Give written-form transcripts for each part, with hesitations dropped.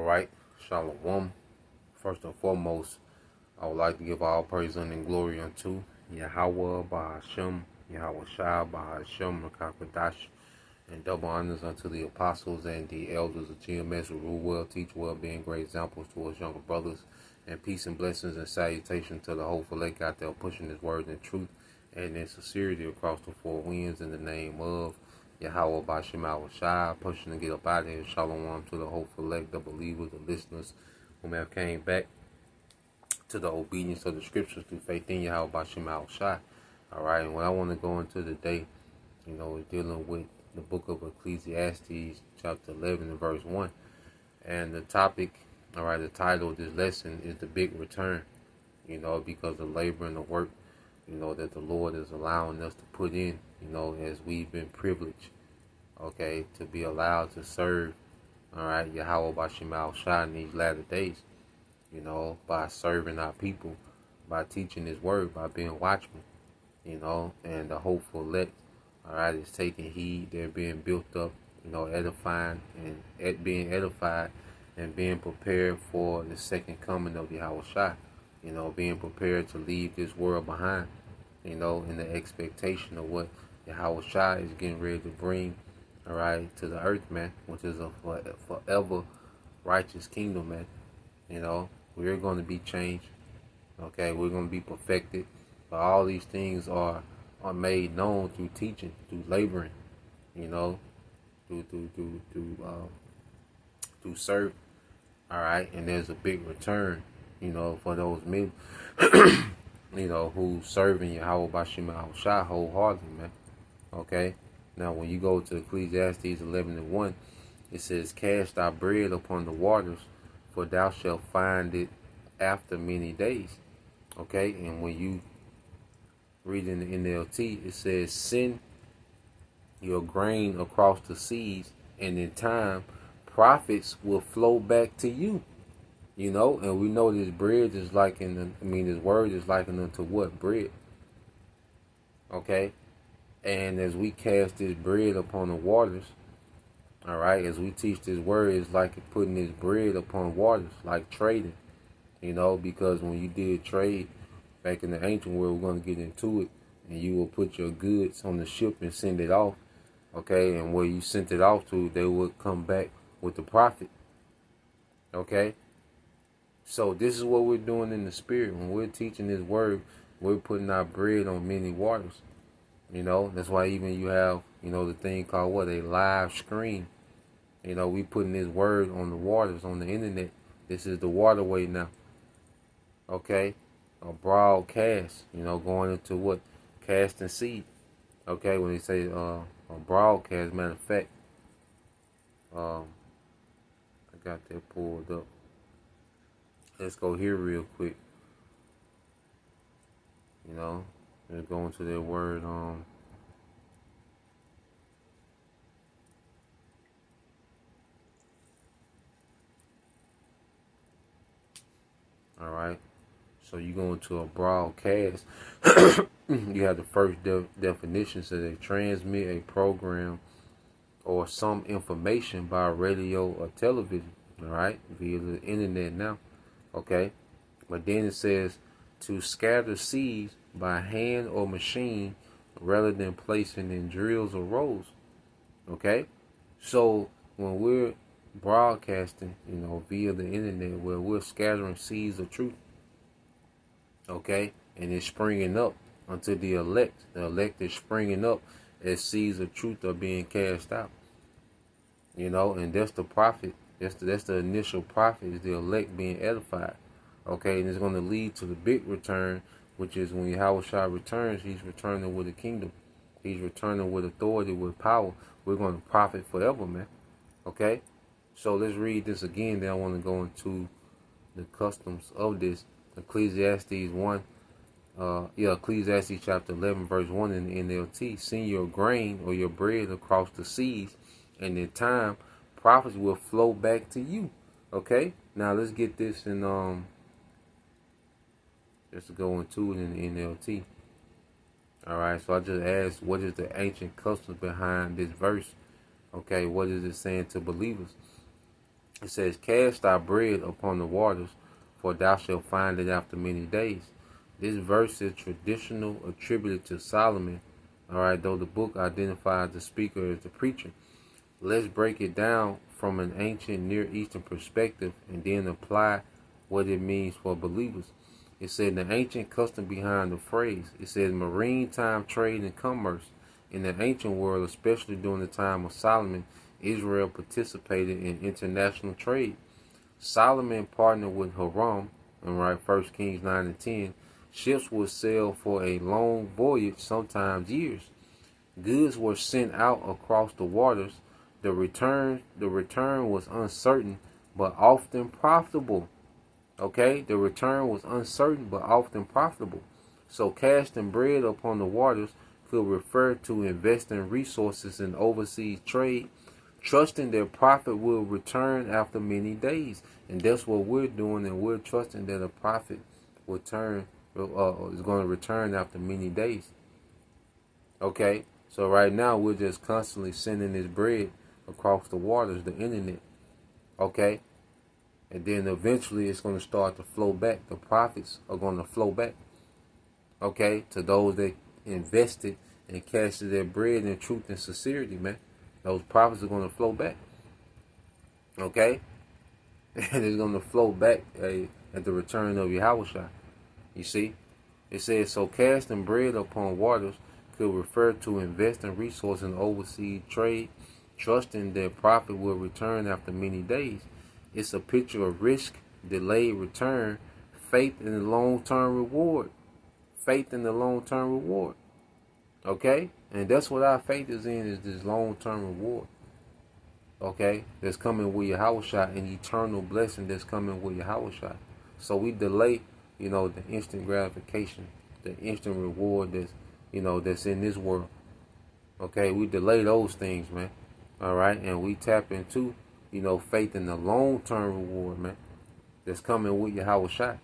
Alright, Shalom. First and foremost, I would like to give all praise and glory unto Yahweh Bahashem, Yahweh Shai Bahashem, Rakakadash, and double honors unto the apostles and the elders of GMS who rule well, teach well, being great examples towards younger brothers, and peace and blessings and salutation to the whole lake out there pushing his word in truth and in sincerity across the four winds in the name of Yahweh Bashem Shai, pushing to get up out of here. Shalom to the hopeful elect, the believers, the listeners, whomever came back to the obedience of the scriptures through faith in Yahweh Bashem Shai. Alright, and what I want to go into today, is dealing with the book of Ecclesiastes, chapter 11 and verse 1. And the topic, the title of this lesson is the big return, because the labor and the work, that the Lord is allowing us to put in, as we've been privileged, to be allowed to serve, Yahweh Bashem Shai in these latter days, by serving our people, by teaching his word, by being watchmen, and the hopeful elect, is taking heed. They're being built up, edifying and being edified and being prepared for the second coming of Yahweh Shai, being prepared to leave this world behind, in the expectation of what Yahweh Shai is getting ready to bring, to the earth, man, which is a forever righteous kingdom, man. We're going to be changed, we're going to be perfected, but all these things are made known through teaching, through laboring, through serving. And there's a big return, for those men, who serving Yahweh Bashem Shai wholeheartedly, man. Now when you go to Ecclesiastes 11 and 1, it says, "Cast thy bread upon the waters, for thou shalt find it after many days." And when you read in the NLT, it says, "Send your grain across the seas, and in time profits will flow back to you." And we know this bread is this word is likened unto what? Bread. And as we cast this bread upon the waters, as we teach this word, it's like putting this bread upon waters, like trading, because when you did trade back in the ancient world, we're going to get into it, and you will put your goods on the ship and send it off, and where you sent it off to, they would come back with the profit, So this is what we're doing in the spirit. When we're teaching this word, we're putting our bread on many waters. That's why even you have, the thing called what? A live stream. We putting this word on the waters, on the internet. This is the waterway now. A broadcast, going into what? Casting seed. When they say a broadcast, matter of fact, I got that pulled up. Let's go here real quick. Let's go into that word. Alright. So you go into a broadcast. You have the first definition. So they transmit a program or some information by radio or television. Via the internet now. But then it says to scatter seeds by hand or machine rather than placing in drills or rows. So when we're broadcasting, via the internet, where we're scattering seeds of truth, and it's springing up unto the elect. The elect is springing up as seeds of truth are being cast out. And that's the prophet. That's the initial prophet, is the elect being edified. And it's going to lead to the big return, which is when Yahweh Shai returns, he's returning with a kingdom. He's returning with authority, with power. We're going to profit forever, man. So let's read this again. Then I want to go into the customs of this. Ecclesiastes 1. Ecclesiastes chapter 11, verse 1 in the NLT. "Send your grain or your bread across the seas, and in time profits will flow back to you." Now let's get this in let's go into it in the NLT. So I just asked, what is the ancient customs behind this verse? What is it saying to believers? It says, cast thy bread upon the waters, for thou shalt find it after many days. This verse is traditional attributed to Solomon, all right, though the book identifies the speaker as the preacher. Let's break it down from an ancient Near Eastern perspective and then apply what it means for believers. It said the ancient custom behind the phrase. It says maritime trade and commerce. In the ancient world, especially during the time of Solomon, Israel participated in international trade. Solomon partnered with Hiram, and right, 1 Kings 9 and 10. Ships would sail for a long voyage, sometimes years. Goods were sent out across the waters. The return was uncertain, but often profitable. Okay, the return was uncertain, but often profitable. So casting bread upon the waters could refer to investing resources in overseas trade, trusting that profit will return after many days. And that's what we're doing, and we're trusting that a profit will is going to return after many days. Okay, so right now we're just constantly sending this bread across the waters, the internet. Okay, and then eventually it's going to start to flow back. The profits are going to flow back. Okay, to those that invested and cashed their bread in truth and sincerity, man. Those profits are going to flow back. Okay, and it's going to flow back at the return of Yahushua. You see, it says, so casting bread upon waters could refer to investing resources in overseas trade, trusting that profit will return after many days. It's a picture of risk, delayed return, faith in the long-term reward. Faith in the long-term reward. Okay? And that's what our faith is in, is this long-term reward. Okay? That's coming with Yahushua, and eternal blessing that's coming with Yahushua. So we delay, the instant gratification, the instant reward that's in this world. Okay? We delay those things, man. All right? And we tap into, faith in the long-term reward, man, that's coming with Yahushua.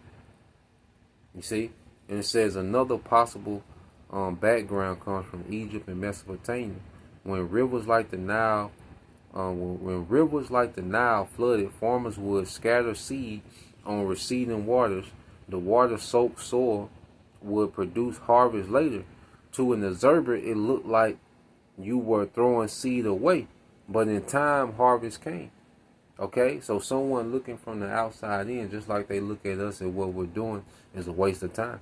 You see? And it says another possible background comes from Egypt and Mesopotamia. When rivers like the Nile flooded, farmers would scatter seed on receding waters. The water-soaked soil would produce harvest later. To an observer, it looked like you were throwing seed away, but in time, harvest came. Okay, so someone looking from the outside in, just like they look at us and what we're doing, is a waste of time.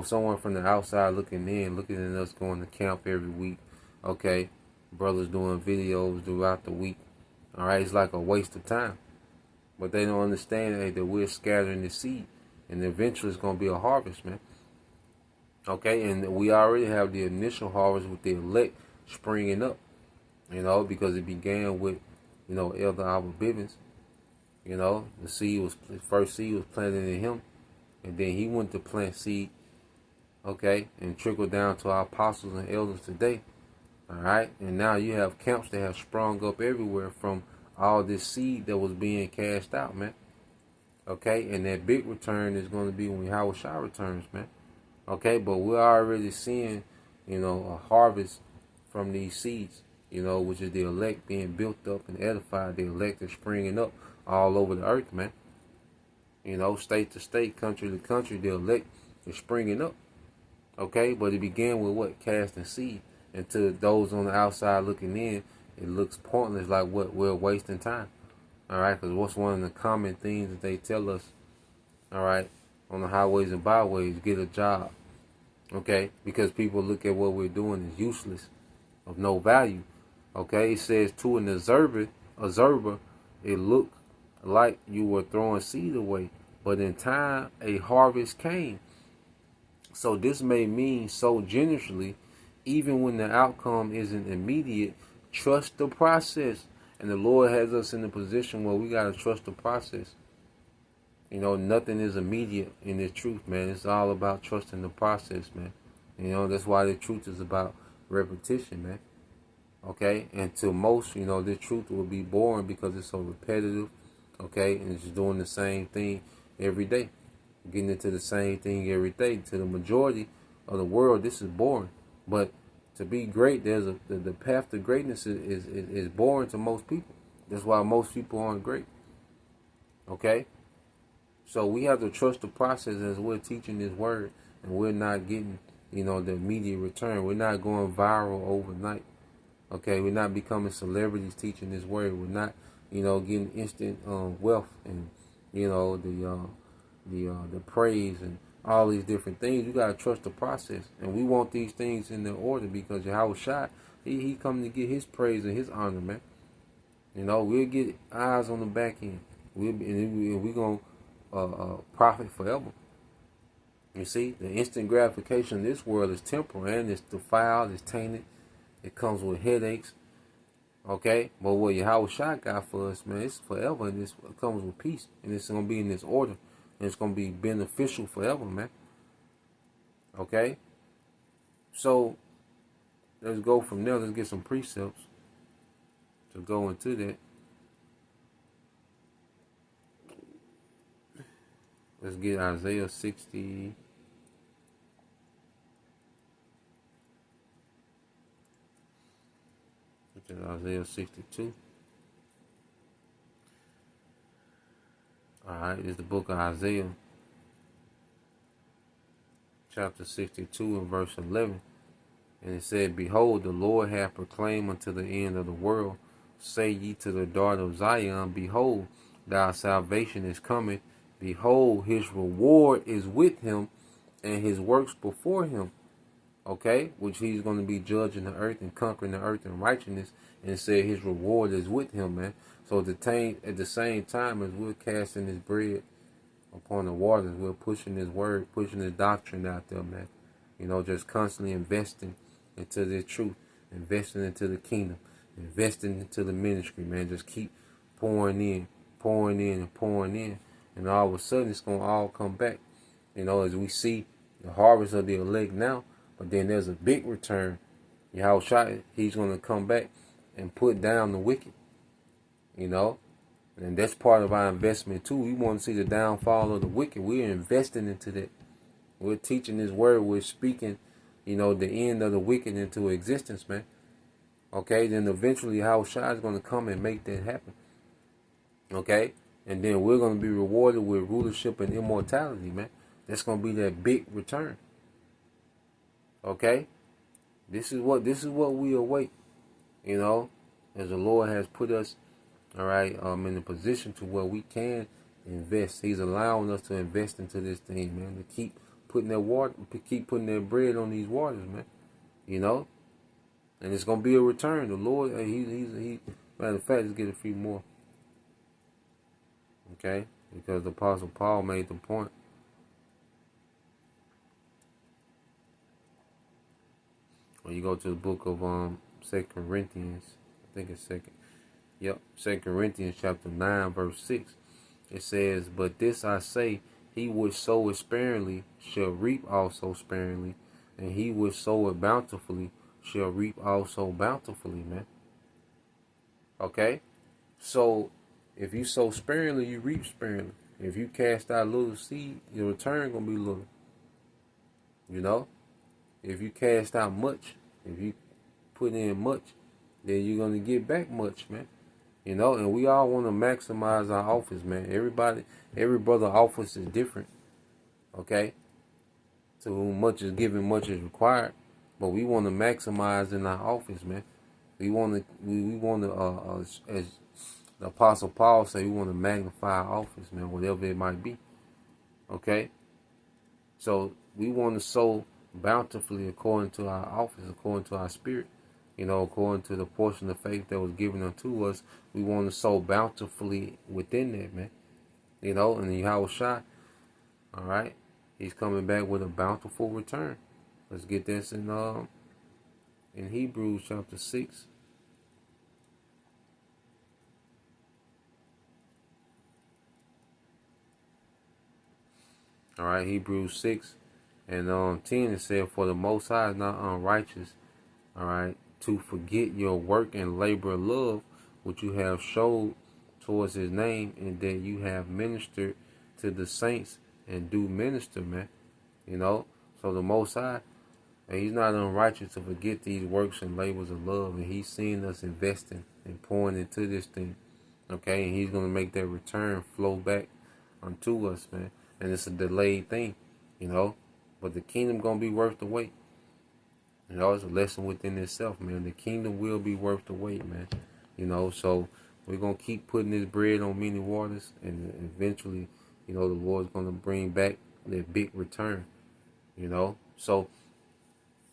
Someone from the outside looking at us going to camp every week. Okay, brothers doing videos throughout the week. All right, it's like a waste of time. But they don't understand that we're scattering the seed, and eventually it's going to be a harvest, man. Okay, and we already have the initial harvest with the elect springing up, because it began with, Elder Albert Bivens. The first seed was planted in him, and then he went to plant seed, okay, and trickle down to our apostles and elders today. All right, and now you have camps that have sprung up everywhere from all this seed that was being cast out, man. Okay, and that big return is going to be when Yahushua returns, man. Okay, but we're already seeing, a harvest from these seeds, which is the elect being built up and edified. The elect is springing up all over the earth, man. State to state, country to country, the elect is springing up. Okay, but it began with what? Casting seed. And to those on the outside looking in, it looks pointless, like what? We're wasting time. All right, because what's one of the common things that they tell us, all right, on the highways and byways, get a job. Okay, because people look at what we're doing as useless, of no value. Okay, it says to an observer, it looked like you were throwing seed away, but in time a harvest came. So this may mean so generously, even when the outcome isn't immediate. Trust the process, and the Lord has us in a position where we gotta trust the process. Nothing is immediate in the truth, man. It's all about trusting the process, man. That's why the truth is about repetition, man. Okay? And to most, the truth will be boring because it's so repetitive, okay? And it's just doing the same thing every day. Getting into the same thing every day. To the majority of the world, this is boring. But to be great, the path to greatness is boring to most people. That's why most people aren't great. Okay? So we have to trust the process as we're teaching this word, and we're not getting, the immediate return. We're not going viral overnight. Okay? We're not becoming celebrities teaching this word. We're not, getting instant wealth and, the praise and all these different things. You gotta trust the process, and we want these things in the order because Yahweh Shai, he come to get his praise and his honor, man. We'll get eyes on the back end. We're gonna profit forever. You see, the instant gratification in this world is temporal and it's defiled, it's tainted. It comes with headaches. Okay, but what Yahweh Shai got for us, man, it's forever, and it comes with peace, and it's gonna be in this order, and it's gonna be beneficial forever, man. Okay, so let's go from there. Let's get some precepts to go into that. Let's get Isaiah 60. Isaiah 62. Alright, it's the book of Isaiah, chapter 62 and verse 11. And it said, Behold, the Lord hath proclaimed unto the end of the world. Say ye to the daughter of Zion, Behold, thy salvation is coming. Behold, his reward is with him, and his works before him. Okay, which he's going to be judging the earth and conquering the earth in righteousness. And it said his reward is with him, man. So at the same time as we're casting his bread upon the waters, we're pushing his word, pushing his doctrine out there, man. Just constantly investing into the truth, investing into the kingdom, investing into the ministry, man. Just keep pouring in, pouring in, and pouring in. And all of a sudden, it's going to all come back. As we see the harvest of the elect now, but then there's a big return. Yahweh Shai, he's going to come back and put down the wicked. And that's part of our investment too. We want to see the downfall of the wicked. We're investing into that. We're teaching this word. We're speaking, the end of the wicked into existence, man. Okay, then eventually Yahweh Shai is going to come and make that happen. Okay, and then we're going to be rewarded with rulership and immortality, man. That's going to be that big return. Okay, this is what we await. As the Lord has put us, all right, in a position to where we can invest. He's allowing us to invest into this thing, man. To keep putting that bread on these waters, man. And it's gonna be a return. The Lord, he matter of fact, let's get a few more. Okay, because the Apostle Paul made the point. When you go to the book of 2 Corinthians, I think it's 2 Corinthians chapter 9, verse 6. It says, But this I say, he which soweth sparingly shall reap also sparingly, and he which soweth bountifully shall reap also bountifully, man. Okay? So, if you sow sparingly, you reap sparingly. If you cast out little seed, your return going to be little. If you cast out much, if you put in much, then you're going to get back much, man. And we all want to maximize our office, man. Every brother office is different. Okay? To whom much is given, much is required. But we want to maximize in our office, man. We want to, as the Apostle Paul said, we want to magnify our office, man, whatever it might be. Okay? So we want to sow bountifully according to our office, according to our spirit. According to the portion of faith that was given unto us, we want to sow bountifully within that, man. And Yahweh Shai, all right, he's coming back with a bountiful return. Let's get this in Hebrews chapter 6. All right, Hebrews 6 and 10, it said, For the Most High is not unrighteous, all right, to forget your work and labor of love, which you have showed towards his name, and that you have ministered to the saints and do minister, man. So the Most High, and he's not unrighteous to forget these works and labors of love, and he's seeing us investing and pouring into this thing. Okay, and he's gonna make that return flow back unto us, man. And it's a delayed thing, you know. But the kingdom gonna be worth the wait. You know, it's a lesson within itself, man. The kingdom will be worth the wait, man. You know, so we're gonna keep putting this bread on many waters, and eventually, you know, the Lord's gonna bring back that big return. You know, so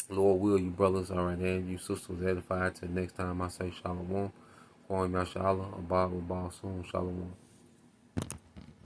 Lord will, you brothers, all right, and you sisters edified. Till next time, I say shalom. Kwame Yashala, Abba, Abba, soon, shalom.